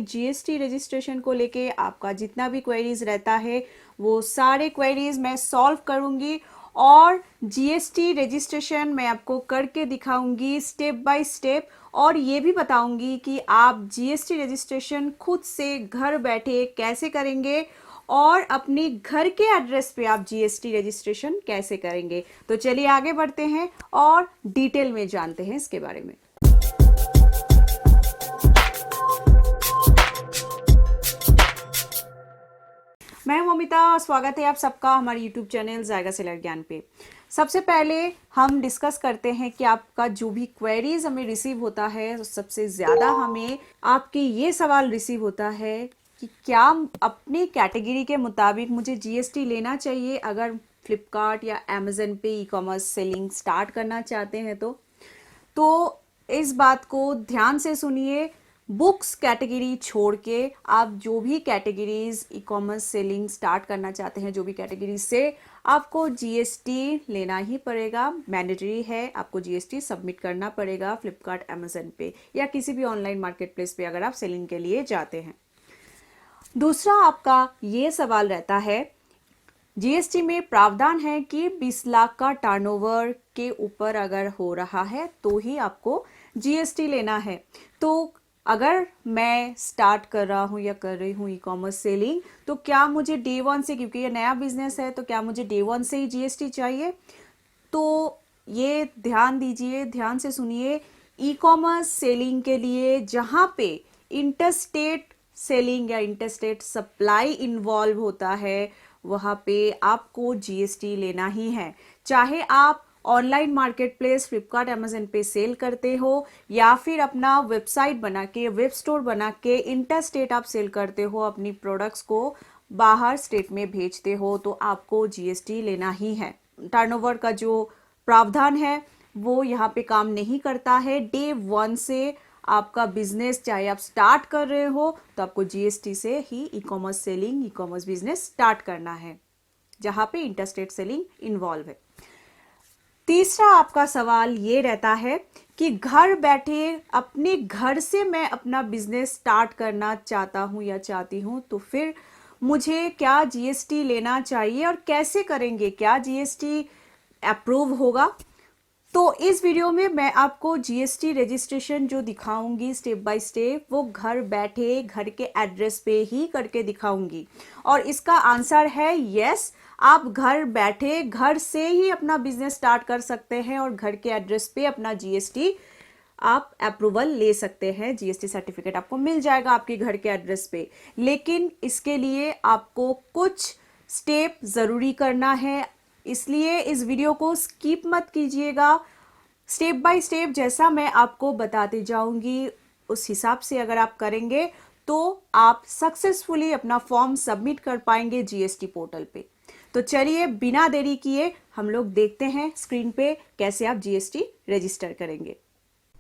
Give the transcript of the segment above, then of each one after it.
GST registration को लेके आपका जितना भी क्वेरीज रहता है वो सारे क्वेरीज मैं सॉल्व करूंगी और जीएसटी रजिस्ट्रेशन मैं आपको करके दिखाऊंगी स्टेप बाय स्टेप, और ये भी बताऊंगी कि आप जीएसटी रजिस्ट्रेशन खुद से घर बैठे कैसे करेंगे और अपने घर के एड्रेस पे आप जीएसटी रजिस्ट्रेशन कैसे करेंगे। तो चलिए आगे बढ़ते हैं और डिटेल में जानते हैं इसके बारे में। मैं हूं अमिता, स्वागत है आप सबका हमारे YouTube चैनल जायका से लर्न ज्ञान पे। सबसे पहले हम डिस्कस करते हैं कि आपका जो भी क्वेरीज हमें रिसीव होता है, तो सबसे ज़्यादा हमें आपके ये सवाल रिसीव होता है कि क्या अपनी कैटेगरी के मुताबिक मुझे जीएसटी लेना चाहिए अगर फ्लिपकार्ट या अमेजन पे ई कॉमर्स सेलिंग स्टार्ट करना चाहते हैं। तो इस बात को ध्यान से सुनिए। बुक्स कैटेगरी छोड़ के आप जो भी कैटेगरीज ई कॉमर्स सेलिंग स्टार्ट करना चाहते हैं, जो भी कैटेगरीज से आपको जीएसटी लेना ही पड़ेगा, मैंडेटरी है, आपको जीएसटी सबमिट करना पड़ेगा फ्लिपकार्ट अमेजन पे या किसी भी ऑनलाइन मार्केट प्लेस पे अगर आप सेलिंग के लिए जाते हैं। दूसरा आपका ये सवाल रहता है, जीएसटी में प्रावधान है कि 20 लाख का टर्नओवर के ऊपर अगर हो रहा है तो ही आपको जीएसटी लेना है। तो अगर मैं स्टार्ट कर रहा हूँ या कर रही हूँ ई कॉमर्स सेलिंग, तो क्या मुझे डे वन से, क्योंकि ये नया बिजनेस है, तो क्या मुझे डे वन से ही जीएसटी चाहिए? तो ये ध्यान दीजिए, ध्यान से सुनिए। ई कॉमर्स सेलिंग के लिए जहाँ पे इंटरस्टेट सेलिंग या इंटरस्टेट सप्लाई इन्वॉल्व होता है, वहाँ पे आपको जीएसटी लेना ही है। चाहे आप online market place Flipkart Amazon पे सेल करते हो या फिर अपना वेबसाइट बना के, वेब स्टोर बना के इंटरस्टेट आप सेल करते हो, अपनी प्रोडक्ट्स को बाहर स्टेट में भेजते हो, तो आपको जीएसटी लेना ही है। टर्नओवर का जो प्रावधान है वो यहाँ पे काम नहीं करता है। डे वन से आपका बिजनेस चाहे आप स्टार्ट कर रहे हो तो आपको जीएसटी से ही e commerce selling, e commerce business start करना है जहाँ पे इंटरस्टेट सेलिंग इन्वॉल्व है। तीसरा आपका सवाल ये रहता है कि घर बैठे अपने घर से मैं अपना बिजनेस स्टार्ट करना चाहता हूं या चाहती हूं, तो फिर मुझे क्या जीएसटी लेना चाहिए और कैसे करेंगे, क्या जीएसटी अप्रूव होगा? तो इस वीडियो में मैं आपको जीएसटी रजिस्ट्रेशन जो दिखाऊंगी स्टेप बाय स्टेप, वो घर बैठे घर के एड्रेस पे ही करके दिखाऊंगी और इसका आंसर है यस। आप घर बैठे घर से ही अपना बिजनेस स्टार्ट कर सकते हैं और घर के एड्रेस पे अपना जीएसटी आप अप्रूवल ले सकते हैं, जीएसटी सर्टिफिकेट आपको मिल जाएगा आपके घर के एड्रेस पे। लेकिन इसके लिए आपको कुछ स्टेप जरूरी करना है, इसलिए इस वीडियो को स्किप मत कीजिएगा। स्टेप बाय स्टेप जैसा मैं आपको बताते जाऊंगी उस हिसाब से अगर आप करेंगे तो आप सक्सेसफुली अपना फॉर्म सबमिट कर पाएंगे जीएसटी पोर्टल पे। तो चलिए बिना देरी किए हम लोग देखते हैं स्क्रीन पे कैसे आप जीएसटी रजिस्टर करेंगे।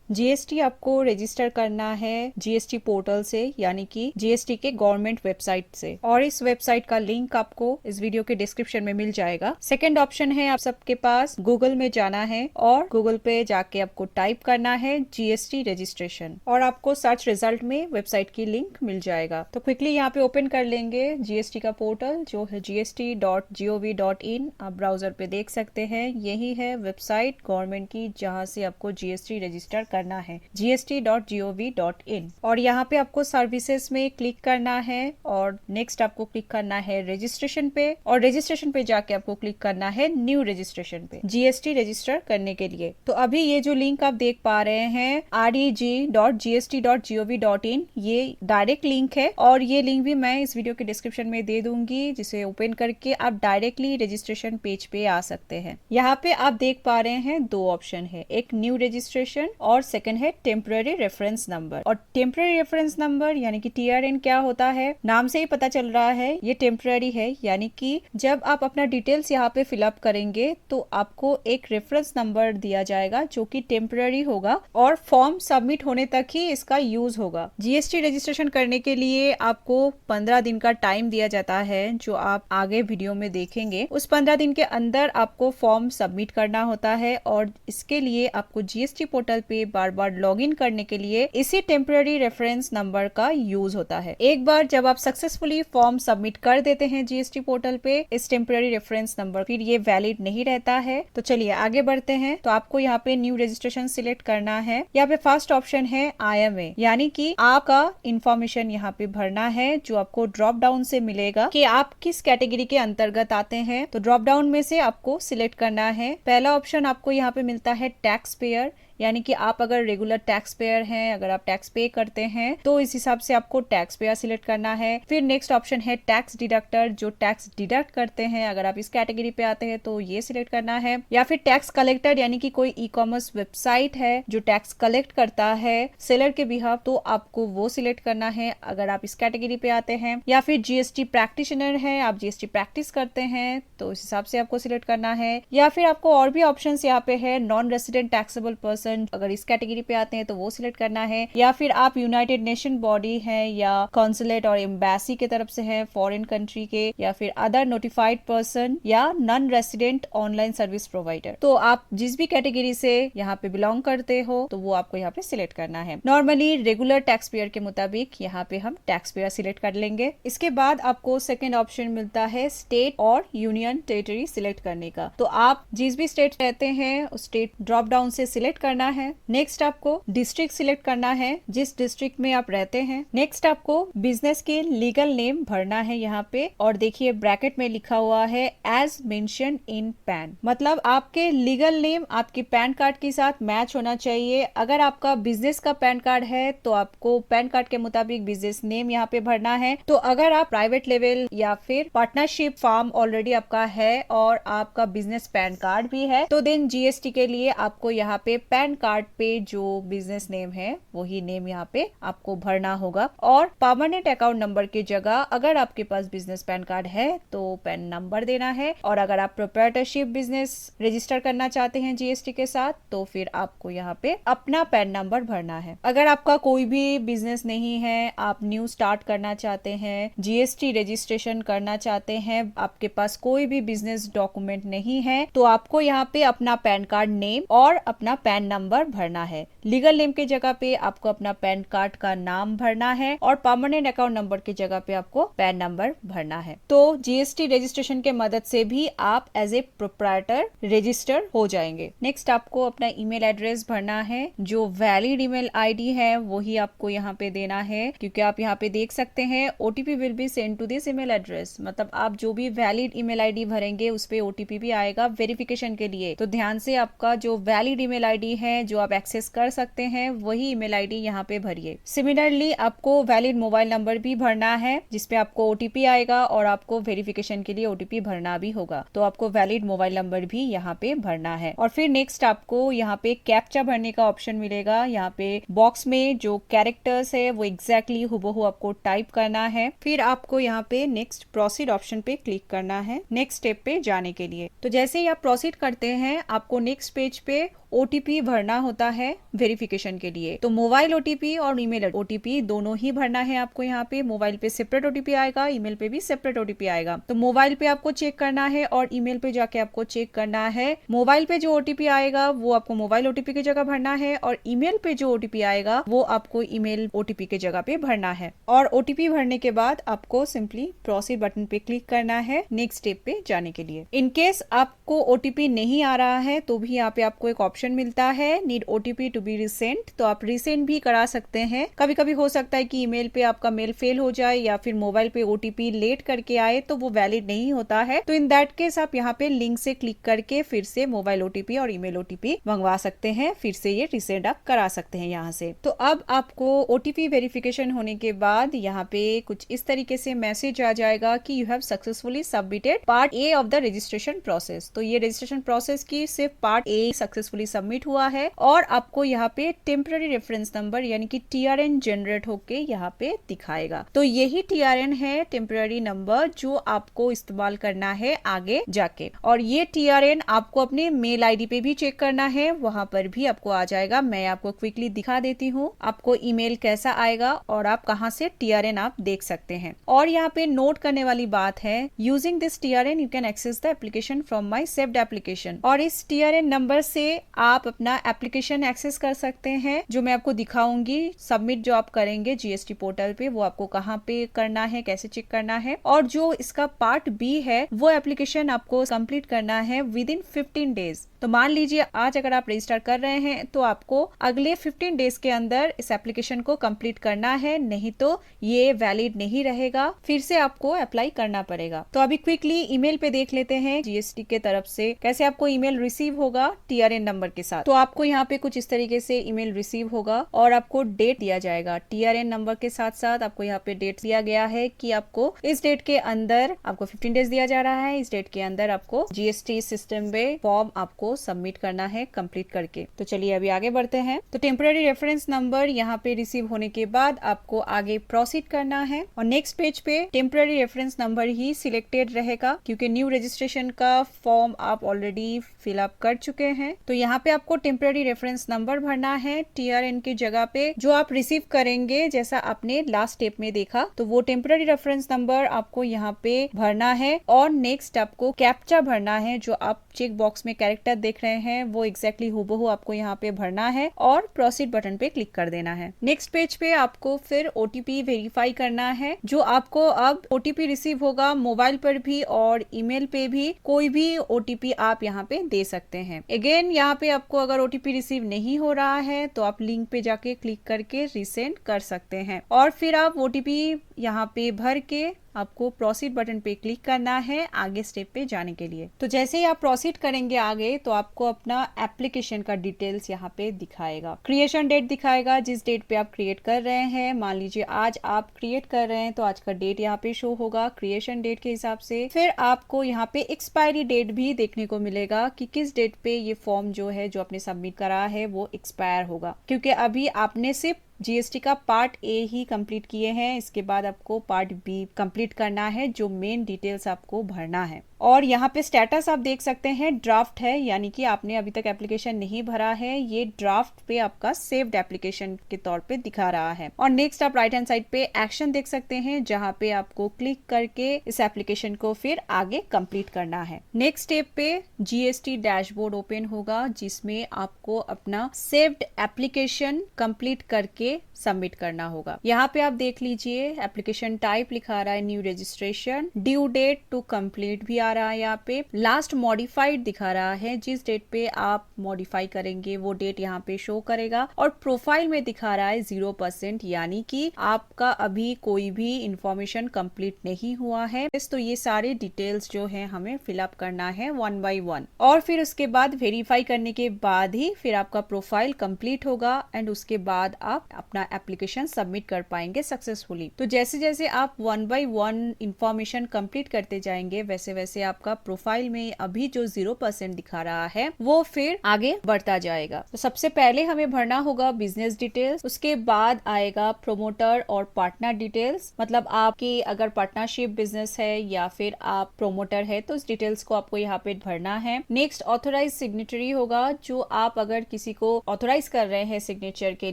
जीएसटी आपको रजिस्टर करना है जीएसटी पोर्टल से, यानी कि जीएसटी के गवर्नमेंट वेबसाइट से, और इस वेबसाइट का लिंक आपको इस वीडियो के डिस्क्रिप्शन में मिल जाएगा। सेकंड ऑप्शन है आप सबके पास गूगल में जाना है और गूगल पे जाके आपको टाइप करना है जीएसटी रजिस्ट्रेशन और आपको सर्च रिजल्ट में वेबसाइट की लिंक मिल जाएगा। तो क्विकली यहाँ पे ओपन कर लेंगे जीएसटी का पोर्टल जो है gst.gov.in। आप ब्राउजर पे देख सकते हैं, यही है वेबसाइट गवर्नमेंट की जहाँ से आपको जीएसटी रजिस्टर करना है, gst.gov.in। और यहाँ पे आपको सर्विसेज में क्लिक करना है और नेक्स्ट आपको क्लिक करना है रजिस्ट्रेशन पे, और रजिस्ट्रेशन पे जाके आपको क्लिक करना है न्यू रजिस्ट्रेशन पे जीएसटी रजिस्टर करने के लिए। तो अभी ये जो लिंक आप देख पा रहे हैं reg.gst.gov.in, ये डायरेक्ट लिंक है और ये लिंक भी मैं इस वीडियो के डिस्क्रिप्शन में दे दूंगी, जिसे ओपन करके आप डायरेक्टली रजिस्ट्रेशन पेज पे आ सकते हैं। यहाँ पे आप देख पा रहे हैं दो ऑप्शन है, एक न्यू रजिस्ट्रेशन और सेकंड है टेम्पररी रेफरेंस नंबर। और टेम्पररी रेफरेंस नंबर यानी कि टीआरएन क्या होता है, नाम से ही पता चल रहा है ये टेम्पररी है, यानी कि जब आप अपना डिटेल्स यहाँ पे फिलअप करेंगे तो आपको एक रेफरेंस नंबर दिया जाएगा जो कि टेम्पररी होगा और फॉर्म सबमिट होने तक ही इसका यूज होगा। जीएसटी रजिस्ट्रेशन करने के लिए आपको 15 दिन का टाइम दिया जाता है, जो आप आगे वीडियो में देखेंगे। उस 15 दिन के अंदर आपको फॉर्म सबमिट करना होता है और इसके लिए आपको जीएसटी पोर्टल पे बार बार लॉग इन करने के लिए इसी टेम्पररी रेफरेंस नंबर का यूज होता है। एक बार जब आप सक्सेसफुली फॉर्म सबमिट कर देते हैं जीएसटी पोर्टल पे, इस टेम्पररी रेफरेंस नंबर फिर ये वैलिड नहीं रहता है। तो चलिए आगे बढ़ते हैं। तो आपको यहाँ पे न्यू रजिस्ट्रेशन सिलेक्ट करना है। यहाँ पे फर्स्ट ऑप्शन है IMA, यानी कि आपका इंफॉर्मेशन यहाँ पे भरना है जो आपको ड्रॉप डाउन से मिलेगा कि आप किस कैटेगरी के अंतर्गत आते हैं। तो ड्रॉप डाउन में से आपको सिलेक्ट करना है। पहला ऑप्शन आपको यहाँ पे मिलता है टैक्स पेयर, यानी कि आप अगर रेगुलर टैक्स पेयर हैं, अगर आप टैक्स पे करते हैं तो इस हिसाब से आपको टैक्स पेयर सिलेक्ट करना है। फिर नेक्स्ट ऑप्शन है टैक्स डिडक्टर, जो टैक्स डिडक्ट करते हैं, अगर आप इस कैटेगरी पे आते हैं तो ये सिलेक्ट करना है। या फिर टैक्स कलेक्टर, यानी कि कोई ई-कॉमर्स वेबसाइट है जो टैक्स कलेक्ट करता है सेलर के बिहाफ, तो आपको वो सिलेक्ट करना है अगर आप इस कैटेगरी पे आते हैं। या फिर जीएसटी प्रैक्टिशनर है, आप जीएसटी प्रैक्टिस करते हैं तो इस हिसाब से आपको सिलेक्ट करना है। या फिर आपको और भी ऑप्शन यहाँ पे है नॉन रेसिडेंट टैक्सेबल पर्सन, अगर इस कैटेगरी पे आते हैं तो वो सिलेक्ट करना है। या फिर आप यूनाइटेड नेशन बॉडी है या कॉन्सुलेट और एम्बेसी के तरफ से है फॉरेन कंट्री के, या फिर अदर नोटिफाइड पर्सन या non resident online service provider. तो आप जिस भी कैटेगरी से यहाँ पे बिलोंग करते हो तो वो आपको यहाँ पे सिलेक्ट करना है। नॉर्मली रेगुलर टैक्स पेयर के मुताबिक यहाँ पे हम टैक्स पेयर सिलेक्ट कर लेंगे। इसके बाद आपको सेकेंड ऑप्शन मिलता है स्टेट और यूनियन टेरिटरी सिलेक्ट करने का। तो आप जिस भी स्टेट रहते हैं उस स्टेट ड्रॉप डाउन से सिलेक्ट करना है। नेक्स्ट आपको डिस्ट्रिक्ट सिलेक्ट करना है जिस डिस्ट्रिक्ट में आप रहते हैं। नेक्स्ट आपको बिजनेस के लीगल नेम भरना है यहाँ पे, और देखिए ब्रैकेट में लिखा हुआ है एज मेंशन इन पैन, मतलब आपके लीगल नेम आपके पैन कार्ड के साथ मैच होना चाहिए। अगर आपका बिजनेस का पैन कार्ड है तो आपको पैन कार्ड के मुताबिक बिजनेस नेम यहाँ पे भरना है। तो अगर आप प्राइवेट लेवल या फिर पार्टनरशिप फॉर्म ऑलरेडी आपका है और आपका बिजनेस पैन कार्ड भी है तो देन जीएसटी के लिए आपको यहाँ पे पैन कार्ड पे जो बिजनेस नेम है वही नेम यहाँ पे आपको भरना होगा। और परमानेंट अकाउंट नंबर की जगह अगर आपके पास बिजनेस पैन कार्ड है तो पैन नंबर देना है, और अगर आप प्रोप्राइटरशिप बिजनेस रजिस्टर करना चाहते हैं जीएसटी के साथ तो फिर आपको यहाँ पे अपना पैन नंबर भरना है। अगर आपका कोई भी बिजनेस नहीं है, आप न्यू स्टार्ट करना चाहते हैं, जीएसटी रजिस्ट्रेशन करना चाहते हैं, आपके पास कोई भी बिजनेस डॉक्यूमेंट नहीं है, तो आपको यहाँ पे अपना पैन कार्ड नेम और अपना पैन नंबर भरना है। लीगल नेम की जगह पे आपको अपना पैन कार्ड का नाम भरना है और परमानेंट अकाउंट नंबर की जगह पे आपको पैन नंबर भरना है। तो जीएसटी रजिस्ट्रेशन के मदद से भी आप एज ए प्रोप्राइटर रजिस्टर हो जाएंगे। नेक्स्ट आपको अपना ईमेल एड्रेस भरना है, जो वैलिड ईमेल आईडी है वही आपको यहाँ पे देना है, क्योंकि आप यहाँ पे देख सकते हैं OTP will be send to this email address, मतलब आप जो भी वैलिड ईमेल आईडी भरेंगे उस पे ओटीपी भी आएगा वेरिफिकेशन के लिए। तो ध्यान से आपका जो वैलिड ईमेल आईडी है जो आप एक्सेस कर सकते हैं वही ईमेल आईडी यहाँ पे भरिए। सिमिलरली आपको वैलिड मोबाइल नंबर भी भरना है जिसपे आपको ओटीपी आएगा और आपको वेरिफिकेशन के लिए ओटीपी भरना भी होगा, तो आपको वैलिड मोबाइल नंबर भी यहाँ पे भरना है। और फिर नेक्स्ट आपको यहाँ पे कैप्चा भरने का ऑप्शन मिलेगा। यहाँ पे बॉक्स में जो कैरेक्टर्स है वो एग्जैक्टली हुबहू आपको टाइप करना है। फिर आपको यहाँ पे नेक्स्ट प्रोसीड ऑप्शन पे क्लिक करना है नेक्स्ट स्टेप पे जाने के लिए। तो जैसे ही आप प्रोसीड करते हैं आपको नेक्स्ट पेज पे ओटीपी भरना होता है वेरिफिकेशन के लिए। तो मोबाइल ओटीपी और ईमेल ओटीपी दोनों ही भरना है आपको। यहाँ पे मोबाइल पे सेपरेट ओटीपी आएगा, ईमेल पे भी सेपरेट ओटीपी आएगा। तो मोबाइल पे आपको चेक करना है और ईमेल पे जाके आपको चेक करना है। मोबाइल पे जो ओटीपी आएगा वो आपको मोबाइल ओटीपी की जगह भरना है, और ईमेल पे जो ओटीपी आएगा वो आपको ईमेल ओटीपी की जगह पे भरना है। और ओटीपी भरने के बाद आपको सिंपली प्रोसीड बटन पे क्लिक करना है नेक्स्ट स्टेप पे जाने के लिए। इनकेस आपको ओटीपी नहीं आ रहा है तो भी यहाँ पे आपको एक ऑप्शन मिलता है need OTP to be resent, तो आप रिसेंट भी करा सकते हैं। कभी कभी हो सकता है कि ईमेल पे आपका मेल फेल हो जाए या फिर मोबाइल पे ओटीपी लेट करके आए तो वो वैलिड नहीं होता है। तो इन दैट केस आप यहाँ पे लिंक से क्लिक करके फिर से मोबाइल ओटीपी और ईमेल ओटीपी मंगवा सकते हैं, फिर से ये रिसेंट आप करा सकते हैं यहाँ से। तो अब आपको ओटीपी वेरिफिकेशन होने के बाद यहाँ पे कुछ इस तरीके से मैसेज आ जाएगा कि you have successfully submitted part A of the registration process. तो ये रजिस्ट्रेशन प्रोसेस की सिर्फ पार्ट ए सक्सेसफुली सबमिट हुआ है और आपको यहाँ पे टेम्पररी रेफरेंस नंबर यानी कि टीआरएन जनरेट होके यहाँ पे दिखाएगा। तो यही टीआरएन है टेम्पररी नंबर जो आपको इस्तेमाल करना है आगे जाके। और ये टीआरएन आपको अपने मेल आईडी पे भी चेक करना है, वहां पर भी आपको आ जाएगा। मैं आपको क्विकली दिखा देती हूँ आपको ईमेल कैसा आएगा और आप कहाँ से टीआरएन आप देख सकते हैं। और यहाँ पे नोट करने वाली बात है, using this TRN you can access the application from my saved application. और इस टीआरएन नंबर से आप अपना एप्लीकेशन एक्सेस कर सकते हैं, जो मैं आपको दिखाऊंगी। सबमिट जो आप करेंगे जीएसटी पोर्टल पे, वो आपको कहाँ पे करना है, कैसे चेक करना है। और जो इसका पार्ट बी है, वो एप्लीकेशन आपको कंप्लीट करना है विद इन 15 डेज। तो मान लीजिए आज अगर आप रजिस्टर कर रहे हैं तो आपको अगले 15 डेज के अंदर इस एप्लीकेशन को कंप्लीट करना है, नहीं तो ये वैलिड नहीं रहेगा, फिर से आपको अप्लाई करना पड़ेगा। तो अभी क्विकली ईमेल पे देख लेते हैं जीएसटी के तरफ से कैसे आपको ईमेल रिसीव होगा टीआरएन नंबर के साथ। तो आपको यहाँ पे कुछ इस तरीके से ईमेल रिसीव होगा और आपको डेट दिया जाएगा टीआरएन नंबर के साथ साथ। आपको यहाँ पे डेट दिया गया है कि आपको इस डेट के अंदर, आपको 15 डेज दिया जा रहा है, इस डेट के अंदर आपको जीएसटी सिस्टम में फॉर्म आपको सबमिट करना है कंप्लीट करके। तो चलिए अभी आगे बढ़ते हैं। तो टेम्पररी रेफरेंस नंबर यहाँ पे रिसीव होने के बाद आपको आगे प्रोसीड करना है और नेक्स्ट पेज पे टेम्पररी रेफरेंस नंबर ही सिलेक्टेड रहेगा, क्योंकि न्यू रजिस्ट्रेशन का फॉर्म आप ऑलरेडी फिलअप कर चुके हैं। तो यहाँ पे आपको टेम्पररी रेफरेंस नंबर भरना है टीआरएन की जगह पे जो आप रिसीव करेंगे, जैसा आपने लास्ट स्टेप में देखा। तो वो टेम्पररी रेफरेंस नंबर आपको यहाँ पे भरना है और नेक्स्ट आपको कैप्चा भरना है। जो आप चेक बॉक्स में कैरेक्टर देख रहे हैं वो एग्जैक्टली हूबहू आपको यहाँ पे भरना है और प्रोसीड बटन पे क्लिक कर देना है। नेक्स्ट पेज पे आपको फिर ओटीपी वेरीफाई करना है, जो आपको अब ओटीपी रिसीव होगा मोबाइल पर भी और ईमेल पे भी। कोई भी ओटीपी आप यहाँ पे दे सकते हैं। अगेन यहाँ पे आपको अगर ओटीपी रिसीव नहीं हो रहा है तो आप लिंक पे जाके क्लिक करके रीसेंड कर सकते हैं और फिर आप ओटीपी यहाँ पे भर के आपको प्रोसीड बटन पे क्लिक करना है आगे स्टेप पे जाने के लिए। तो जैसे ही आप प्रोसीड करेंगे आगे तो आपको अपना एप्लीकेशन का डिटेल्स यहाँ पे दिखाएगा। क्रिएशन डेट दिखाएगा, जिस डेट पे आप क्रिएट कर रहे हैं। मान लीजिए आज आप क्रिएट कर रहे हैं तो आज का डेट यहाँ पे शो होगा क्रिएशन डेट के हिसाब से। फिर आपको यहाँ पे एक्सपायरी डेट भी देखने को मिलेगा कि किस डेट पे ये फॉर्म जो है जो आपने सबमिट करा है वो एक्सपायर होगा, क्योंकि अभी आपने सिर्फ जीएसटी का पार्ट ए ही कंप्लीट किए हैं। इसके बाद आपको पार्ट बी कंप्लीट करना है, जो मेन डिटेल्स आपको भरना है। और यहाँ पे स्टेटस आप देख सकते हैं ड्राफ्ट है, यानी कि आपने अभी तक एप्लीकेशन नहीं भरा है। ये ड्राफ्ट पे आपका सेव्ड एप्लीकेशन के तौर पे दिखा रहा है। और नेक्स्ट आप राइट हैंड साइड पे एक्शन देख सकते हैं, जहाँ पे आपको क्लिक करके इस एप्लीकेशन को फिर आगे कंप्लीट करना है। नेक्स्ट स्टेप पे जीएसटी डैशबोर्ड ओपन होगा, जिसमें आपको अपना सेव्ड एप्लीकेशन कंप्लीट करके सबमिट करना होगा। यहाँ पे आप देख लीजिए एप्लीकेशन टाइप लिखा रहा है new registration, due date to complete भी आ रहा है। यहाँ पे लास्ट मॉडिफाइड दिखा रहा है, जिस डेट पे आप मॉडिफाई करेंगे वो डेट यहाँ पे शो करेगा। और प्रोफाइल में दिखा रहा है 0%, यानी कि आपका अभी कोई भी इंफॉर्मेशन कंप्लीट नहीं हुआ है। तो ये सारे डिटेल्स जो है हमें फिलअप करना है 1 by 1 और फिर उसके बाद वेरीफाई करने के बाद ही फिर आपका प्रोफाइल कंप्लीट होगा एंड उसके बाद आप अपना एप्लीकेशन सबमिट कर पाएंगे सक्सेसफुली। तो जैसे जैसे आप 1 by 1 इंफॉर्मेशन कंप्लीट करते जाएंगे वैसे वैसे आपका प्रोफाइल में अभी जो 0% दिखा रहा है वो फिर आगे बढ़ता जाएगा। तो सबसे पहले हमें भरना होगा बिजनेस डिटेल्स, उसके बाद आएगा प्रोमोटर और पार्टनर डिटेल्स। मतलब आपकी अगर पार्टनरशिप बिजनेस है या फिर आप प्रोमोटर है तो उस डिटेल्स को आपको यहाँ पे भरना है। नेक्स्ट ऑथोराइज सिग्नेटरी होगा, जो आप अगर किसी को ऑथोराइज कर रहे हैं सिग्नेचर के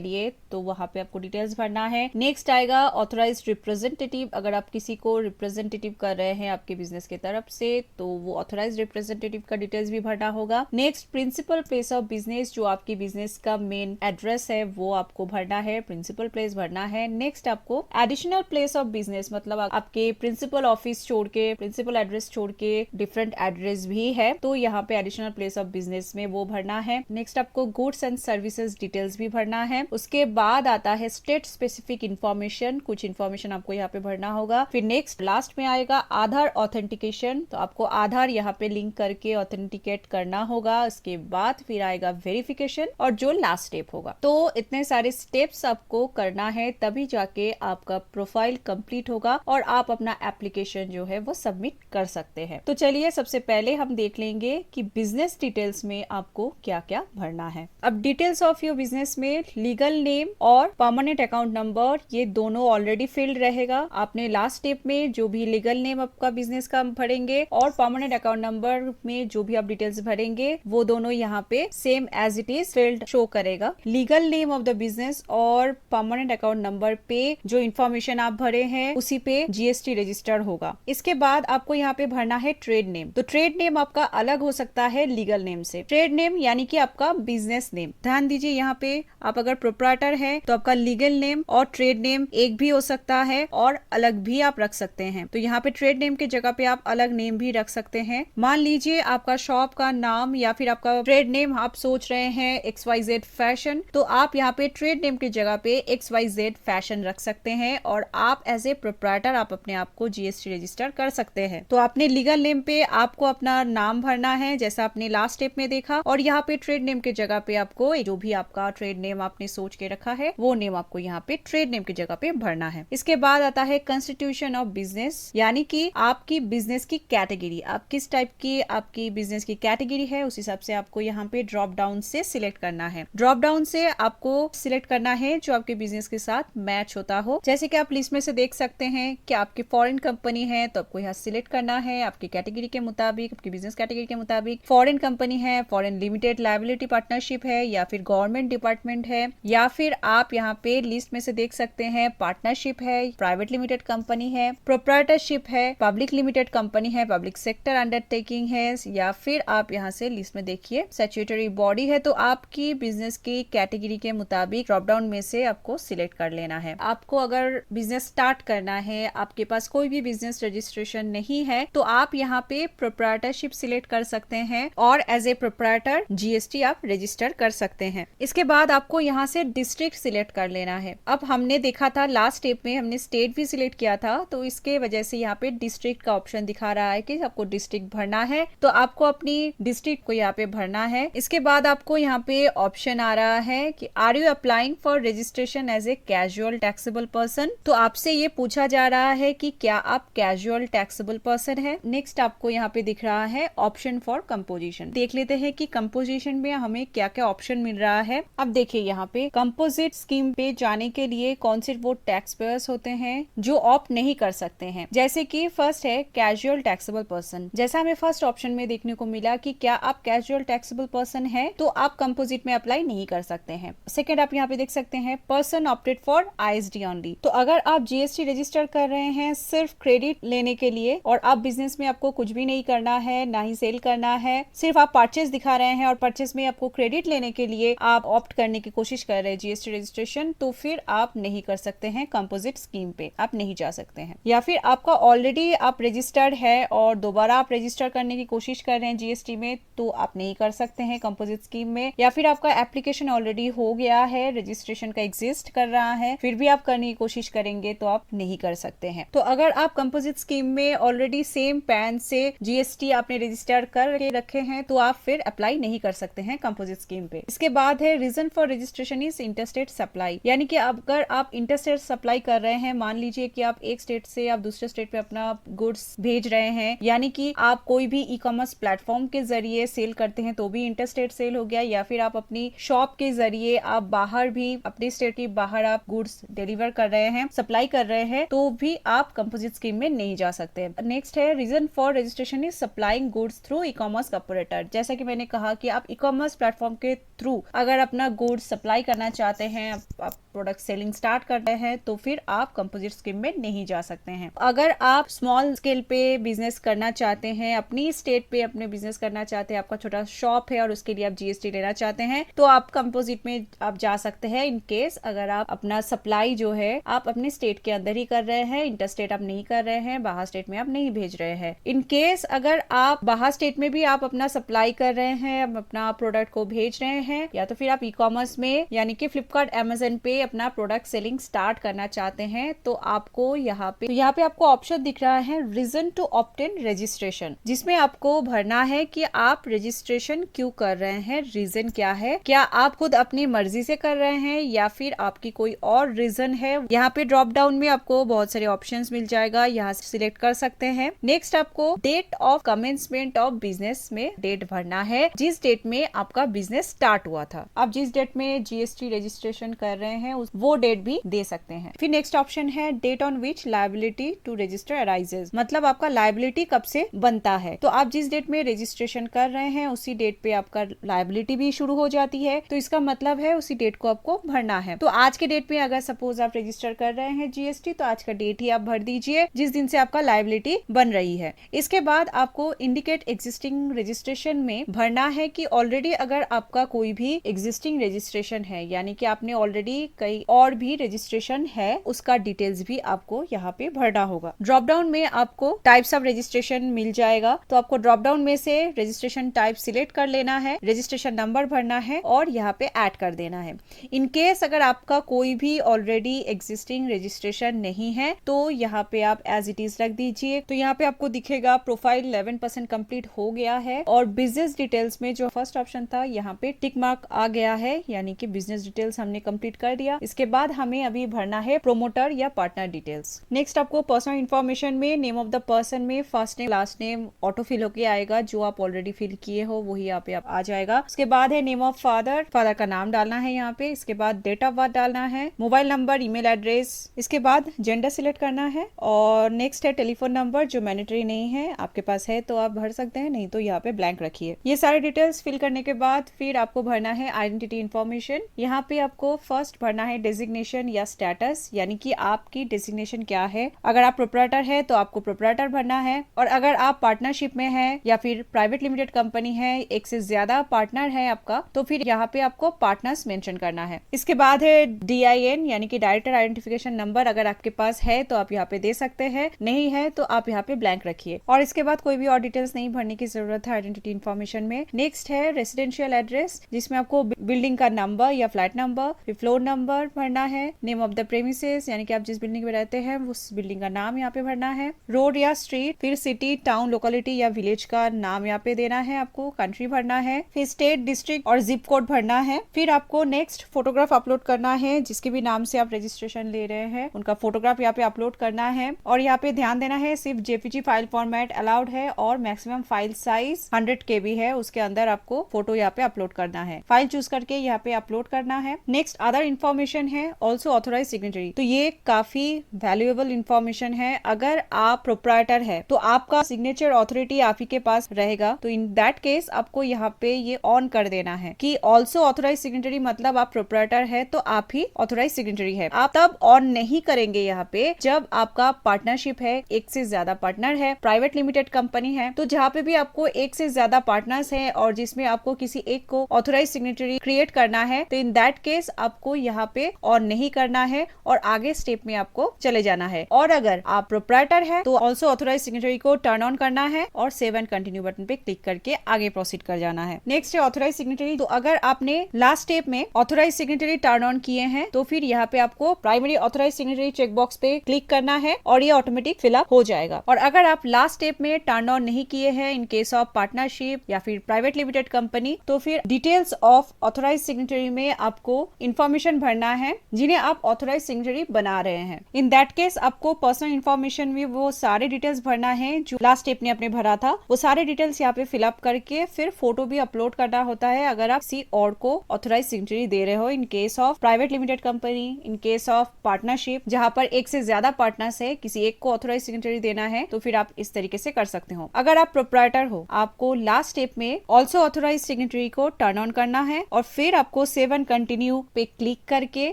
लिए तो वहां पे आपको डिटेल्स भरना है। नेक्स्ट आएगा ऑथोराइज रिप्रेजेंटेटिव, अगर आप किसी को रिप्रेजेंटेटिव कर रहे हैं आपके बिजनेस के तरफ से तो वो ऑथोराइज रिप्रेजेंटेटिव का डिटेल्स भी भरना होगा। Next principle place of business, जो आपकी बिजनेस का मेन एड्रेस है वो आपको भरना है, प्रिंसिपल प्लेस भरना है। नेक्स्ट आपको एडिशनल प्लेस ऑफ बिजनेस, मतलब आपके प्रिंसिपल ऑफिस छोड़ के, प्रिंसिपल एड्रेस छोड़ के डिफरेंट एड्रेस भी है तो यहाँ पे एडिशनल प्लेस ऑफ बिजनेस में वो भरना है। नेक्स्ट आपको गुड्स एंड सर्विसेज डिटेल्स भी भरना है। उसके बाद आता है स्टेट स्पेसिफिक इंफॉर्मेशन, कुछ इंफॉर्मेशन आपको यहाँ पे भरना होगा। फिर नेक्स्ट लास्ट में आएगा आधार ऑथेंटिकेशन, तो आपको आधार यहाँ पे लिंक करके ऑथेंटिकेट करना होगा। उसके बाद फिर आएगा वेरिफिकेशन और जो लास्ट स्टेप होगा। तो इतने सारे स्टेप्स आपको करना है, तभी जाके आपका प्रोफाइल कंप्लीट होगा और आप अपना एप्लीकेशन जो है वो सबमिट कर सकते हैं। तो चलिए सबसे पहले हम देख लेंगे कि बिजनेस डिटेल्स में आपको क्या क्या भरना है। अब डिटेल्स ऑफ योर बिजनेस में लीगल नेम और परमानेंट अकाउंट नंबर, ये दोनों ऑलरेडी फिल्ड रहेगा। आपने लास्ट स्टेप में जो भी लीगल नेम आपका बिजनेस का भरेंगे और परमानेंट अकाउंट नंबर में जो भी आप डिटेल्स भरेंगे वो दोनों यहाँ पे same as it is filled show करेगा। Legal name of the business और परमानेंट अकाउंट नंबर पे जो इन्फॉर्मेशन आप भरे हैं उसी पे जीएसटी रजिस्टर्ड होगा। इसके बाद आपको यहाँ पे भरना है ट्रेड नेम। तो ट्रेड नेम आपका अलग हो सकता है लीगल नेम से। ट्रेड नेम यानी कि आपका बिजनेस नेम। ध्यान दीजिए, यहाँ पे आप अगर प्रोप्राइटर है तो आपका लीगल नेम और ट्रेड नेम एक भी हो सकता है और अलग भी आप रख सकते हैं। तो यहाँ पे ट्रेड नेम के जगह पे आप अलग नेम भी रख सकते हैं। मान लीजिए आपका शॉप का नाम या फिर आपका ट्रेड नेम आप सोच रहे हैं XYZ फैशन, तो आप यहाँ पे ट्रेड नेम की जगह पे XYZ फैशन रख सकते हैं और आप एज ए प्रोप्राइटर आप अपने आप को जीएसटी रजिस्टर कर सकते हैं। तो आपने लीगल नेम पे आपको अपना नाम भरना है जैसा आपने लास्ट स्टेप में देखा, और यहाँ पे ट्रेड नेम के जगह पे आपको जो भी आपका ट्रेड नेम आपने सोच के रखा है वो नेम आपको यहाँ पे ट्रेड नेम की जगह पे भरना है। इसके बाद आता है कंस्टिट्यूशन ऑफ बिजनेस, यानी कि आपकी बिजनेस की कैटेगरी, आप किस टाइप की आपकी बिजनेस की कैटेगरी है उस हिसाब से आपको यहाँ पे ड्रॉप डाउन से सिलेक्ट करना है। ड्रॉप डाउन से आपको सिलेक्ट करना है जो आपके बिजनेस के साथ मैच होता हो। जैसे कि आप लिस्ट में से देख सकते हैं कि आपकी फॉरेन कंपनी है तो आपको यहाँ सिलेक्ट करना है आपकी कैटेगरी के मुताबिक, आपकी बिजनेस कैटेगरी के मुताबिक। फॉरेन कंपनी है, फॉरेन लिमिटेड लायबिलिटी पार्टनरशिप है या फिर गवर्नमेंट डिपार्टमेंट है, या फिर आप यहाँ पे लिस्ट में से देख सकते हैं पार्टनरशिप है, प्राइवेट लिमिटेड कंपनी है, प्रोप्राइटरशिप है, पब्लिक लिमिटेड कंपनी है, पब्लिक सेक्टर अंडरटेकिंग है, या फिर आप यहाँ से लिस्ट में देखिए स्टैट्यूटरी बॉडी है। तो आपकी बिजनेस की कैटेगरी के मुताबिक ड्रॉप डाउन में से आपको सिलेक्ट कर लेना है। आपको अगर बिजनेस स्टार्ट करना है, आपके पास कोई भी बिजनेस रजिस्ट्रेशन नहीं है, तो आप यहाँ पे प्रोप्राइटरशिप सिलेक्ट कर सकते हैं और एज ए प्रोप्राइटर जीएसटी आप रजिस्टर कर सकते हैं। इसके बाद आपको यहाँ से डिस्ट्रिक्ट सिलेक्ट कर लेना है। अब हमने देखा था लास्ट स्टेप में हमने स्टेट भी सिलेक्ट किया था, तो इसके वजह से यहाँ पे डिस्ट्रिक्ट का ऑप्शन दिखा रहा है कि आपको डिस्ट्रिक्ट भरना है, तो आपको अपनी डिस्ट्रिक्ट को यहाँ पे भरना है। इसके बाद आपको यहाँ पे ऑप्शन आ रहा है कि are you applying for registration as a casual taxable person. तो आपसे ये पूछा जा रहा है कि क्या आप कैजुअल टैक्सेबल पर्सन है। नेक्स्ट आपको यहाँ पे दिख रहा है ऑप्शन फॉर कंपोजिशन। देख लेते हैं कि कंपोजिशन में हमें क्या क्या ऑप्शन मिल रहा है। अब देखिए यहाँ पे कंपोजिट स्कीम पे जाने के लिए कौन से वो टैक्स पेयर्स होते हैं जो ऑप्ट नहीं कर सकते हैं। जैसे कि फर्स्ट है कैजुअल टैक्सेबल पर्सन। जैसा हमें फर्स्ट ऑप्शन में देखने को मिला कि क्या आप कैजुअल टैक्सेबल पर्सन है तो आप कंपोजिट में अप्लाई नहीं कर सकते हैं। सेकेंड आप यहाँ पे देख सकते हैं person opted for ISD only. तो अगर आप जीएसटी रजिस्टर कर रहे हैं सिर्फ क्रेडिट लेने के लिए और आप बिजनेस में आपको कुछ भी नहीं करना है, ना ही सेल करना है, सिर्फ आप परचेज दिखा रहे हैं और परचेज में आपको क्रेडिट लेने के लिए आप ऑप्ट करने की कोशिश कर रहे हैं जीएसटी रजिस्ट्रेशन, तो फिर आप नहीं कर सकते हैं कंपोजिट स्कीम पे, आप नहीं जा सकते हैं। या फिर आपका ऑलरेडी आप रजिस्टर्ड है और दोबारा आप रजिस्टर करने की कोशिश कर रहे हैं जीएसटी में, तो आप नहीं कर सकते हैं कंपोजिट स्कीम में। या फिर आपका एप्लीकेशन ऑलरेडी हो गया है, रजिस्ट्रेशन का एग्जिस्ट कर रहा है, फिर भी आप करने की कोशिश करेंगे तो आप नहीं कर सकते हैं। तो अगर आप कंपोजिट स्कीम में ऑलरेडी सेम पैन से जीएसटी आपने रजिस्टर करके रखे हैं तो आप फिर अप्लाई नहीं कर सकते हैं कंपोजिट स्कीम पे। इसके बाद है reason for registration is interstate supply, यानी कि अगर आप इंटरस्टेट सप्लाई कर रहे हैं, मान लीजिए कि आप एक स्टेट से आप दूसरे स्टेट पे अपना गुड्स भेज रहे हैं, यानी कि आप कोई भी ई कॉमर्स प्लेटफॉर्म के जरिए सेल करते हैं तो भी इंटरस्टेट सेल हो गया, या फिर आप अपनी शॉप के जरिए आप बाहर भी अपने स्टेट के बाहर आप गुड्स डिलीवर कर रहे हैं, सप्लाई कर रहे हैं, तो भी आप कंपोजिट स्कीम में नहीं जा सकते। नेक्स्ट है reason for registration is supplying goods through e commerce operator. जैसा कि मैंने कहा कि आप ई कॉमर्स प्लेटफॉर्म के थ्रू अगर अपना गुड्स सप्लाई करना चाहते हैं, आप प्रोडक्ट सेलिंग स्टार्ट कर रहे हैं, तो फिर आप कंपोजिट स्कीम में नहीं जा सकते हैं। अगर आप स्मॉल स्केल पे बिजनेस करना चाहते हैं, अपनी स्टेट पे अपने बिजनेस करना चाहते हैं, आपका छोटा शॉप है और उसके लिए आप जीएसटी लेना चाहते हैं, तो आप कंपोजिट में आप जा सकते हैं इन केस अगर आप अपना सप्लाई जो है आप अपने स्टेट के अंदर ही कर रहे हैं, इंटरस्टेट आप नहीं कर रहे हैं, बाहर स्टेट में आप नहीं भेज रहे हैं। इन केस अगर आप बाहर स्टेट में भी आप अपना सप्लाई कर रहे हैं, अपना प्रोडक्ट को भेज रहे हैं, या तो फिर आप ई कॉमर्स में यानी कि फ्लिपकार्ट अमेजन पे अपना प्रोडक्ट सेलिंग स्टार्ट करना चाहते हैं, तो आपको यहाँ पे आपको ऑप्शन दिख रहा है रीजन टू ऑब्टेन रजिस्ट्रेशन, जिसमें आपको भरना है कि आप रजिस्ट्रेशन क्यों कर रहे हैं, रीजन क्या है, क्या आप खुद अपनी मर्जी से कर रहे हैं या फिर आपकी कोई और रीजन है। यहाँ पे ड्रॉप डाउन में आपको बहुत सारे ऑप्शंस मिल जाएगा, यहाँ से सिलेक्ट कर सकते हैं। नेक्स्ट आपको date of commencement of business में डेट भरना है, जिस डेट में आपका बिजनेस स्टार्ट स्टार्ट हुआ था। आप जिस डेट में जीएसटी रजिस्ट्रेशन कर रहे हैं वो डेट भी दे सकते हैं। फिर नेक्स्ट ऑप्शन है date on which liability to register arises, मतलब आपका लायबिलिटी कब से बनता है। तो आप जिस डेट में रजिस्ट्रेशन कर रहे हैं उसी डेट पे आपका लायबिलिटी भी शुरू हो जाती है, तो इसका मतलब है उसी डेट को आपको भरना है। तो आज के डेट में अगर सपोज आप रजिस्टर कर रहे हैं जीएसटी, तो आज का डेट ही आप भर दीजिए जिस दिन से आपका लायबिलिटी बन रही है। इसके बाद आपको इंडिकेट एग्जिस्टिंग रजिस्ट्रेशन में भरना है कि ऑलरेडी अगर आपका कोई भी एग्जिस्टिंग रजिस्ट्रेशन है, यानी कि आपने ऑलरेडी कई और भी रजिस्ट्रेशन है, उसका डिटेल्स भी आपको यहाँ पे भरना होगा। ड्रॉप डाउन में आपको टाइप्स ऑफ रजिस्ट्रेशन मिल जाएगा, तो आपको ड्रॉप डाउन में से रजिस्ट्रेशन टाइप सिलेक्ट कर लेना है, रजिस्ट्रेशन नंबर भरना है और यहाँ पे ऐड कर देना है। इन केस अगर आपका कोई भी ऑलरेडी एग्जिस्टिंग रजिस्ट्रेशन नहीं है तो यहाँ पे आप एज इट इज रख दीजिए। तो यहाँ पे आपको दिखेगा प्रोफाइल 11% कंप्लीट हो गया है और बिजनेस डिटेल्स में जो फर्स्ट ऑप्शन था यहाँ पे टिक मार्क आ गया है, यानी कि बिजनेस डिटेल्स हमने कंप्लीट कर दिया। इसके बाद हमें अभी भरना है प्रोमोटर या पार्टनर डिटेल्स। नेक्स्ट आपको पर्सनल इन्फॉर्मेशन में नेम ऑफ द पर्सन में first name last name auto fill होके आएगा, जो आप ऑलरेडी फिल किए हो वही यहाँ पे आ जाएगा। उसके बाद है नेम ऑफ फादर, फादर का नाम डालना है यहाँ पे। इसके बाद डेट ऑफ बर्थ डालना है, मोबाइल नंबर, ईमेल एड्रेस। इसके बाद जेंडर सिलेक्ट करना है और नेक्स्ट है टेलीफोन नंबर, जो मैंडेटरी नहीं है, आपके पास है तो आप भर सकते हैं, नहीं तो यहाँ पे ब्लैंक रखिए। ये सारे डिटेल्स फिल करने के बाद फिर आपको भरना है आइडेंटिटी इन्फॉर्मेशन। यहाँ पे आपको फर्स्ट भरना है डेजिग्नेशन या स्टेटस, यानी कि आपकी डेजिग्नेशन क्या है। अगर आप प्रोप्राइटर है तो आपको प्रोप्राइटर भरना है, और अगर आप पार्टनरशिप में है या फिर प्राइवेट लिमिटेड कंपनी है, एक से ज्यादा पार्टनर है आपका, तो फिर यहाँ पे आपको पार्टनर्स मेंशन करना है। इसके बाद है DIN यानी कि डायरेक्टर आइडेंटिफिकेशन नंबर, अगर आपके पास है तो आप यहाँ पे दे सकते हैं, नहीं है तो आप यहाँ पे ब्लैंक रखिए। और इसके बाद कोई भी और डिटेल्स नहीं भरने की जरूरत है आइडेंटिटी इन्फॉर्मेशन में। नेक्स्ट है रेसिडेंशियल एड्रेस, जिसमें आपको बिल्डिंग का नंबर या फ्लैट नंबर, फिर फ्लोर नंबर भरना है। नेम ऑफ द प्रेमिसेस, यानी कि आप जिस बिल्डिंग में रहते हैं उस बिल्डिंग का नाम यहाँ पे भरना है। रोड या स्ट्रीट, फिर सिटी, टाउन, लोकेलिटी या विलेज का नाम यहाँ पे देना है आपको। कंट्री भरना है, फिर स्टेट, डिस्ट्रिक्ट और जिप कोड भरना है। फिर आपको नेक्स्ट फोटोग्राफ अपलोड करना है, जिसके भी नाम से आप रजिस्ट्रेशन ले रहे हैं उनका फोटोग्राफ यहाँ पे अपलोड करना है। और यहाँ पे ध्यान देना है सिर्फ JPG फाइल फॉर्मेट अलाउड है और मैक्सिमम फाइल साइज 100 KB है, उसके अंदर आपको फोटो यहाँ पे अपलोड करना है। फाइल चूज करके यहाँ पे अपलोड करना है। नेक्स्ट अदर इन्फॉर्मेशन है, ऑल्सो ऑथोराइज सिग्नेटरी। तो ये काफी वैल्यूएबल इन्फॉर्मेशन है। अगर आप प्रोप्राइटर है तो आपका सिग्नेचर ऑथोरिटी आप ही के पास रहेगा, तो इन दैट केस आपको यहाँ पे ये ऑन कर देना है कि ऑल्सो ऑथोराइज सिग्नेटरी, मतलब आप प्रोप्राइटर है तो आप ही ऑथोराइज सिग्नेटरी है। आप तब ऑन नहीं करेंगे यहाँ पे जब आपका पार्टनरशिप है, एक से ज्यादा पार्टनर है, प्राइवेट लिमिटेड कंपनी है, तो जहाँ पे भी आपको एक से ज्यादा पार्टनर्स है और जिसमें आपको किसी एक को ऑथोराइज सिग्नेटरी क्रिएट करना है, तो इन दैट केस आपको यहाँ पे ऑन नहीं करना है और आगे स्टेप में आपको चले जाना है। और अगर आप प्रोप्राइटर है तो ऑल्सो ऑथोराइज सिग्नेटरी को टर्न ऑन करना है और सेव एंड कंटिन्यू बटन पे क्लिक करके आगे प्रोसीड कर जाना है। नेक्स्ट है ऑथोराइज सिग्नेटरी। तो अगर आपने लास्ट स्टेप में ऑथोराइज सिग्नेटरी टर्न ऑन किए हैं तो फिर यहाँ पे आपको प्राइमरी ऑथोराइज सिग्नेटरी चेकबॉक्स पे क्लिक करना है और ये ऑटोमेटिक फिलअप हो जाएगा। और अगर आप लास्ट स्टेप में टर्न ऑन नहीं किए हैं इन केस ऑफ पार्टनरशिप या फिर प्राइवेट लिमिटेड कंपनी, तो फिर डिटेल्स ऑफ ऑथोराइज सिग्नेटरी में आपको इंफॉर्मेशन भरना है जिन्हें आप ऑथोराइज सिग्नेटरी बना रहे हैं। इन दैट केस आपको पर्सनल इन्फॉर्मेशन में वो सारे डिटेल्स भरना है जो लास्ट स्टेप ने आपने भरा था, वो सारे डिटेल्स यहाँ पे फिलअप करके फिर फोटो भी अपलोड करना होता है अगर आप किसी और को ऑथोराइज सिग्नेटरी दे रहे हो। In case of private limited company, in case of partnership जहाँ पर एक से ज्यादा पार्टनर्स है, किसी एक को ऑथोराइज सिग्नेटरी देना है तो फिर आप इस तरीके से कर सकते हो। अगर आप प्रोप्राइटर हो, आपको लास्ट स्टेप में ऑल्सो ऑथोराइज सिग्नेटरी को टर्न ऑन करना है और फिर आपको सेव एंड कंटिन्यू पे क्लिक करके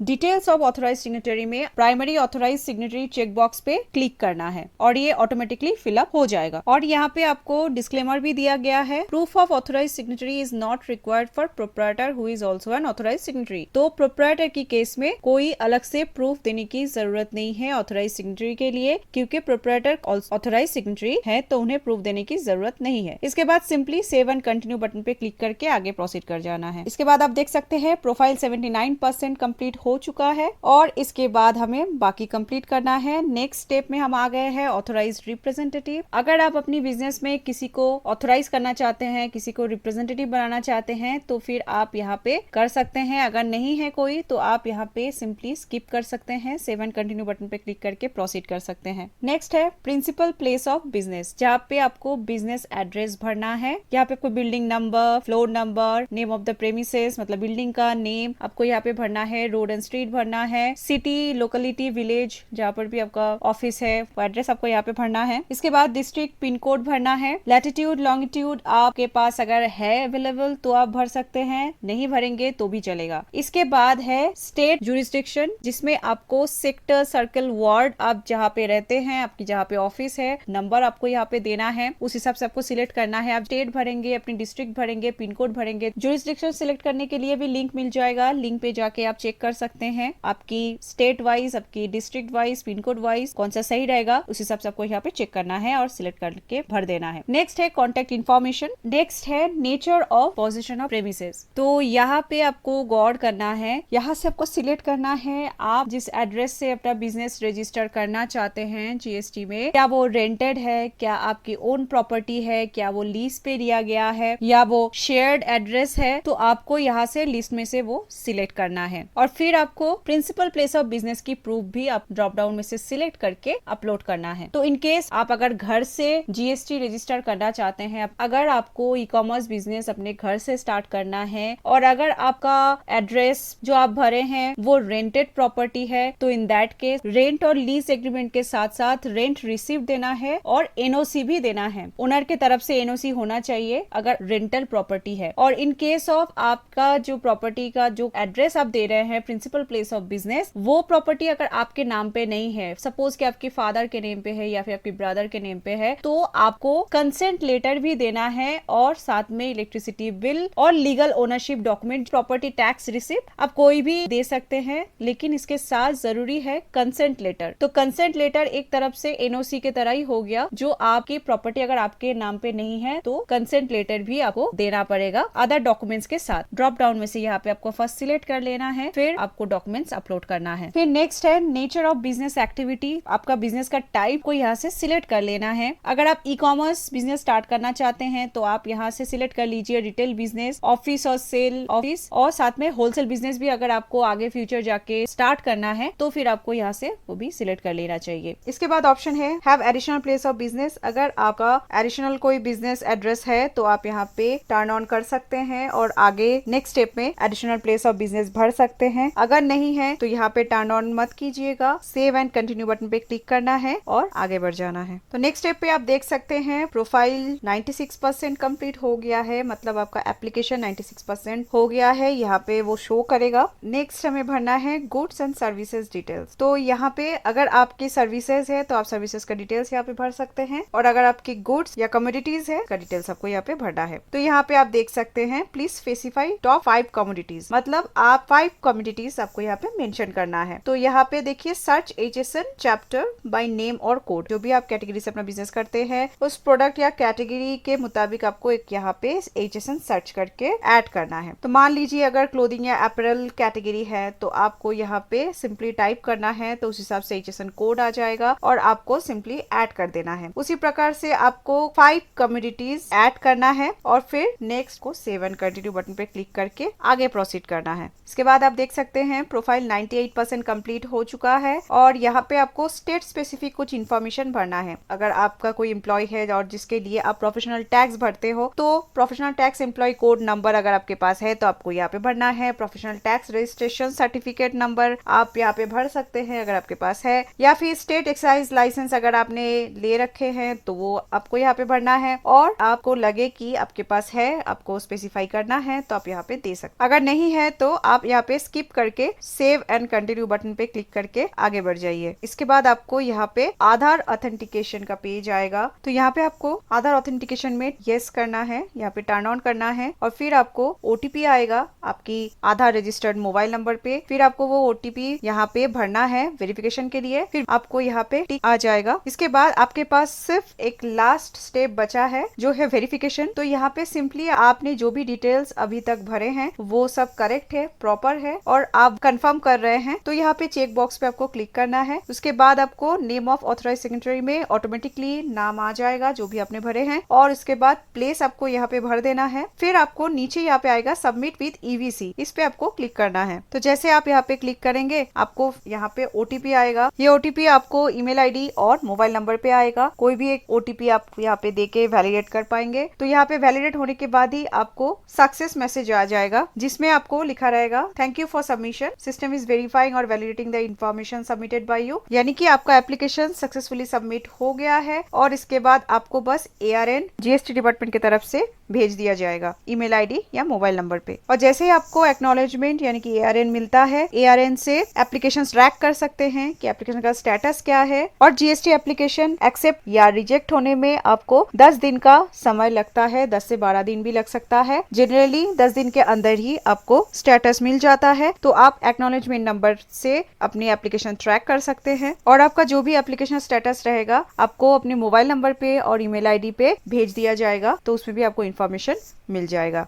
डिटेल्स ऑफ ऑथोराइज सिग्नेटरी में प्राइमरी ऑथोराइज सिग्नेटरी चेकबॉक्स पे क्लिक करना है और ये ऑटोमेटिकली फिलअप हो जाएगा। और यहाँ पे आपको डिस्क्लेमर भी दिया गया है, proof of authorise signatory is not required for proprietor who is also an authorise signatory. तो प्रोप्राइटर की केस में कोई अलग से प्रूफ देने की जरूरत नहीं है ऑथोराइज सिग्नेटरी के लिए, क्योंकि प्रोप्राइटर ऑथोराइज सिग्नेटरी है तो उन्हें प्रूफ देने की जरूरत नहीं है। इसके बाद simply save and continue button पे क्लिक करके आगे प्रोसीड कर जाना है। इसके बाद आप देख सकते हैं प्रोफाइल 79% कंप्लीट हो चुका है और इसके बाद हमें बाकी कंप्लीट करना है। नेक्स्ट स्टेप में हम आ गए हैं ऑथोराइज रिप्रेजेंटेटिव। अगर आप अपनी बिजनेस में किसी को ऑथोराइज करना चाहते हैं, किसी को रिप्रेजेंटेटिव बनाना चाहते हैं तो फिर आप यहाँ पे कर सकते हैं। अगर नहीं है कोई तो आप यहाँ पे सिंपली स्किप कर सकते हैं, सेव एंड कंटिन्यू बटन पे क्लिक करके प्रोसीड कर सकते हैं। नेक्स्ट है प्रिंसिपल प्लेस ऑफ बिजनेस, जहाँ पे आपको बिजनेस एड्रेस भरना है। यहाँ पे कोई building number, floor number, name name of the premises मतलब बिल्डिंग का नेम आपको यहाँ पे भरना है, रोड एंड स्ट्रीट भरना है, सिटी, लोकेलिटी, विलेज जहाँ पर भी आपका ऑफिस है वो एड्रेस आपको यहाँ पे भरना है। इसके बाद डिस्ट्रिक्ट पिन कोड भरना है। लैटिट्यूड लॉन्गिट्यूड आपके पास अगर है अवेलेबल तो आप भर सकते हैं, नहीं भरेंगे तो भी चलेगा। इसके बाद है स्टेट जुरिस्डिक्शन जिसमें आपको सेक्टर, सर्कल, वार्ड आप जहाँ पे रहते हैं, आपकी जहाँ पे ऑफिस है, नंबर आपको यहाँ पे देना है, उस हिसाब से आपको सिलेक्ट करना है। आप स्टेट भरेंगे, अपनी डिस्ट्रिक्ट भरेंगे, पिन कोड भरेंगे। जुरिस्डिक्शन सिलेक्ट करने के लिए भी लिंक मिल जाएगा, लिंक पे जाके आप चेक कर सकते हैं आपकी स्टेट वाइज, आपकी district wise, pin code wise कौन सा सही रहेगा, उस हिसाब से आपको यहाँ पे चेक करना है और सिलेक्ट करके भर देना है। नेक्स्ट है कॉन्टेक्ट इन्फॉर्मेशन। नेक्स्ट है nature of position of premises. तो यहाँ पे आपको गौर करना है, यहाँ से आपको सिलेक्ट करना है आप जिस एड्रेस से अपना बिजनेस रजिस्टर करना चाहते हैं जीएसटी में, क्या वो रेंटेड है, क्या आपकी ओन प्रॉपर्टी है, क्या वो लीज पे दिया गया है या वो शेयर्ड एड्रेस है। तो आपको यहाँ से लिस्ट में से वो सिलेक्ट करना है और फिर आपको प्रिंसिपल प्लेस ऑफ बिजनेस की प्रूफ भी आप ड्रॉप डाउन में से सिलेक्ट करके अपलोड करना है। तो इन केस आप अगर घर से जीएसटी रजिस्टर करना चाहते हैं, अगर आपको ई कॉमर्स बिजनेस अपने घर से स्टार्ट करना है और अगर आपका एड्रेस जो आप भरे हैं वो रेंटेड प्रॉपर्टी है, तो इन दैट केस रेंट और लीज एग्रीमेंट के साथ साथ रेंट रिसीव देना है और एनओसी भी देना है। ओनर के तरफ से एनओसी होना चाहिए अगर रेंटल प्रॉपर्टी है। और इन केस ऑफ आपका जो प्रॉपर्टी का जो एड्रेस आप दे रहे हैं प्रिंसिपल प्लेस ऑफ बिजनेस, वो प्रॉपर्टी अगर आपके नाम पे नहीं है, सपोज कि आपके फादर के नेम पे है या फिर आपके ब्रदर के नेम पे है, तो आपको कंसेंट लेटर भी देना है और साथ में इलेक्ट्रिसिटी बिल और legal ownership document, property tax receipt आप कोई भी दे सकते हैं, लेकिन इसके साथ जरूरी है कंसेंट लेटर। तो कंसेंट लेटर एक तरफ से एनओसी के तरह ही हो गया, जो आपकी प्रॉपर्टी अगर आपके नाम पे नहीं है तो कंसेंट लेटर भी आपको देना पड़ेगा अदर डॉक्यूमेंट्स के साथ। ड्रॉप डाउन में से यहाँ पे आपको फर्स्ट सिलेक्ट कर लेना है, फिर आपको डॉक्यूमेंट्स अपलोड करना है। फिर नेक्स्ट है नेचर ऑफ बिजनेस एक्टिविटी। आपका बिजनेस का टाइप को यहाँ से सिलेक्ट कर लेना है। अगर आप ई कॉमर्स बिजनेस स्टार्ट करना चाहते हैं तो आप यहाँ से सिलेक्ट कर लीजिए रिटेल बिजनेस, ऑफिस और सेल ऑफिस, और साथ में होलसेल बिजनेस भी अगर आपको आगे फ्यूचर जाके स्टार्ट करना है तो फिर आपको यहाँ से वो भी सिलेक्ट कर लेना चाहिए। इसके बाद ऑप्शन है have additional place of business. अगर आपका एडिशनल कोई बिजनेस एड्रेस है तो आप यहाँ पे टर्न ऑन कर सकते हैं और आगे नेक्स्ट स्टेप में एडिशनल प्लेस ऑफ बिजनेस भर सकते हैं। अगर नहीं है तो यहाँ पे टर्न ऑन मत कीजिएगा, सेव एंड कंटिन्यू बटन पे क्लिक करना है और आगे बढ़ जाना है। तो नेक्स्ट स्टेप पे आप देख सकते हैं प्रोफाइल 96% कंप्लीट हो गया है, मतलब आपका एप्लीकेशन 96% हो गया है, यहाँ पे वो शो करेगा। नेक्स्ट हमें भरना है गुड्स एंड सर्विसेज डिटेल्स। तो यहाँ पे अगर आपकी सर्विसेज है तो आप सर्विसेज का डिटेल्स यहाँ पे भर सकते हैं, और अगर आपकी गुड्स या कमोडिटीज है का डिटेल्स आपको यहाँ पे भरना है। तो यहाँ पे आप देख सकते हैं प्लीज स्पेसिफाई टॉप 5 कमोडिटीज, मतलब आप 5 कमोडिटीज आपको यहाँ पे मेंशन करना है। तो यहाँ पे देखिए search HSN chapter by name और कोड, जो भी आप कैटेगरी से अपना बिजनेस करते हैं उस प्रोडक्ट या कैटेगरी के मुताबिक आपको एक यहाँ पे HSN सर्च करके ऐड करना है। तो मान लीजिए अगर क्लोथिंग या अपैरल कैटेगरी है तो आपको यहाँ पे सिंपली टाइप करना है, तो उस हिसाब से HSN कोड आ जाएगा और आपको सिंपली ऐड कर देना है। उसी प्रकार से आपको 5 कमोडिटीज ऐड करना है और फिर नेक्स्ट को सेव एंड कंटिन्यू बटन पे क्लिक करके आगे प्रोसीड करना है। इसके बाद आप देख सकते हैं प्रोफाइल 98% कंप्लीट हो चुका है और यहाँ पे आपको स्टेट स्पेसिफिक कुछ इन्फॉर्मेशन भरना है। अगर आपका कोई एम्प्लॉय है और जिसके लिए आप प्रोफेशनल टैक्स भरते हो तो professional tax employ code number अगर आपके पास है तो आपको यहाँ पे भरना है। Professional tax registration certificate number आप यहाँ पे भर सकते हैं अगर आपके पास है, या फिर स्टेट एक्साइज लाइसेंस अगर आपने ले रखे हैं तो वो आपको यहाँ पे भरना है, और आपको लगे कि आपके पास है आपको स्पेसिफाई करना है तो आप यहाँ पे दे सकते। अगर नहीं है तो आप यहाँ पे स्किप करके सेव एंड कंटिन्यू बटन पे क्लिक करके आगे बढ़ जाइए। इसके बाद आपको यहाँ पे आधार ऑथेंटिकेशन का पेज आएगा, तो यहाँ पे आपको आधार ऑथेंटिकेशन में यस करना है, यहाँ पे टर्न ऑन करना है और फिर आपको OTP आएगा आपकी आधार रजिस्टर्ड मोबाइल नंबर पे, फिर आपको वो OTP यहाँ पे भरना है वेरिफिकेशन के लिए, फिर आपको यहाँ पे टिक आ जाएगा। इसके बाद आपके पास सिर्फ एक लास्ट स्टेप बचा है जो है वेरिफिकेशन। तो यहाँ पे सिंपली आपने जो भी डिटेल्स अभी तक भरे हैं वो सब करेक्ट है, प्रॉपर है और आप कंफर्म कर रहे हैं, तो यहाँ पे चेक बॉक्स पे आपको क्लिक करना है। उसके बाद आपको नेम ऑफ ऑथराइज सिग्नेटरी में ऑटोमेटिकली नाम आ जाएगा जो भी आपने भरे हैं, और इसके बाद प्लेस आपको यहाँ पे भर देना है। फिर आपको नीचे यहाँ पे आएगा सबमिट विद EVC, इस पे आपको क्लिक करना है। तो जैसे आप यहाँ पे क्लिक करेंगे आपको यहाँ पे OTP आएगा, ये OTP आपको ईमेल ID और मोबाइल नंबर पे आएगा। कोई भी एक OTP आप यहाँ पे देके वैलिडेट कर पाएंगे। तो यहाँ पे वैलिडेट होने के बाद ही आपको सक्सेस मैसेज आ जाएगा, जिसमें आपको लिखा रहेगा thank you for submission, system is verifying और validating the information submitted by you, यानी कि आपका एप्लीकेशन सक्सेसफुली सबमिट हो गया है। और इसके बाद आपको बस ARN GST डिपार्टमेंट की तरफ से भेज दिया जाएगा ईमेल आईडी या मोबाइल नंबर पे। और जैसे ही आपको एक्नॉलेजमेंट यानी कि ARN मिलता है, ARN से एप्लीकेशन ट्रैक कर सकते हैं कि एप्लीकेशन का स्टेटस क्या है। और GST एप्लीकेशन एक्सेप्ट या रिजेक्ट होने में आपको 10 दिन का समय लगता है, 10 से 12 दिन भी लग सकता है। जनरली 10 दिन के अंदर ही आपको स्टेटस मिल जाता है। तो आप एक्नॉलेजमेंट नंबर से अपनी एप्लीकेशन ट्रैक कर सकते हैं और आपका जो भी एप्लीकेशन स्टेटस रहेगा आपको अपने मोबाइल नंबर पे और ईमेल आईडी पे भेज दिया जाएगा, तो उसमें भी आपको इन्फॉर्मेशन मिल जाएगा।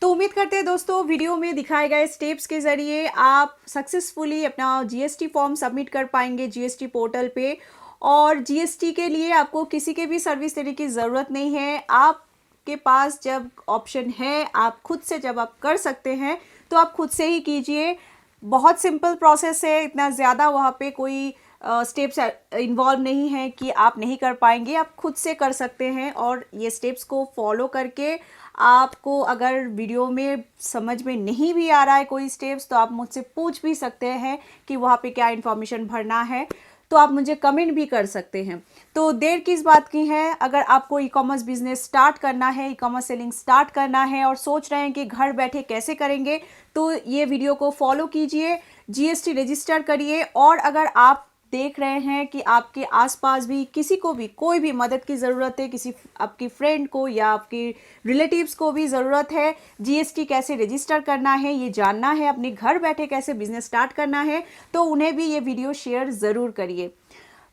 तो उम्मीद करते हैं दोस्तों वीडियो में दिखाए गए स्टेप्स के जरिए आप सक्सेसफुली अपना GST फॉर्म सबमिट कर पाएंगे GST पोर्टल पे। और GST के लिए आपको किसी के भी सर्विस देने की ज़रूरत नहीं है। आपके पास जब ऑप्शन है, आप खुद से जब आप कर सकते हैं तो आप खुद से ही कीजिए। बहुत सिंपल प्रोसेस है, इतना ज़्यादा वहाँ पे कोई स्टेप्स इन्वॉल्व नहीं है कि आप नहीं कर पाएंगे, आप खुद से कर सकते हैं। और ये स्टेप्स को फॉलो करके आपको अगर वीडियो में समझ में नहीं भी आ रहा है कोई स्टेप्स, तो आप मुझसे पूछ भी सकते हैं कि वहाँ पे क्या इन्फॉर्मेशन भरना है, तो आप मुझे कमेंट भी कर सकते हैं। तो देर किस बात की है, अगर आपको ई-कॉमर्स बिजनेस स्टार्ट करना है, ई-कॉमर्स सेलिंग स्टार्ट करना है और सोच रहे हैं कि घर बैठे कैसे करेंगे, तो ये वीडियो को फॉलो कीजिए, GST रजिस्टर करिए। और अगर आप देख रहे हैं कि आपके आसपास भी किसी को भी कोई भी मदद की ज़रूरत है, किसी आपकी फ्रेंड को या आपके रिलेटिव्स को भी ज़रूरत है, GST कैसे रजिस्टर करना है ये जानना है, अपने घर बैठे कैसे बिजनेस स्टार्ट करना है, तो उन्हें भी ये वीडियो शेयर ज़रूर करिए।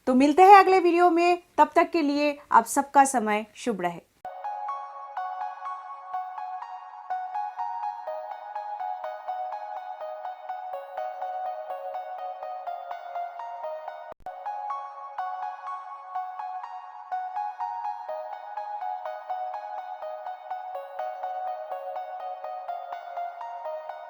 तो मिलते हैं अगले वीडियो में, तब तक के लिए आप सबका समय शुभ रहे।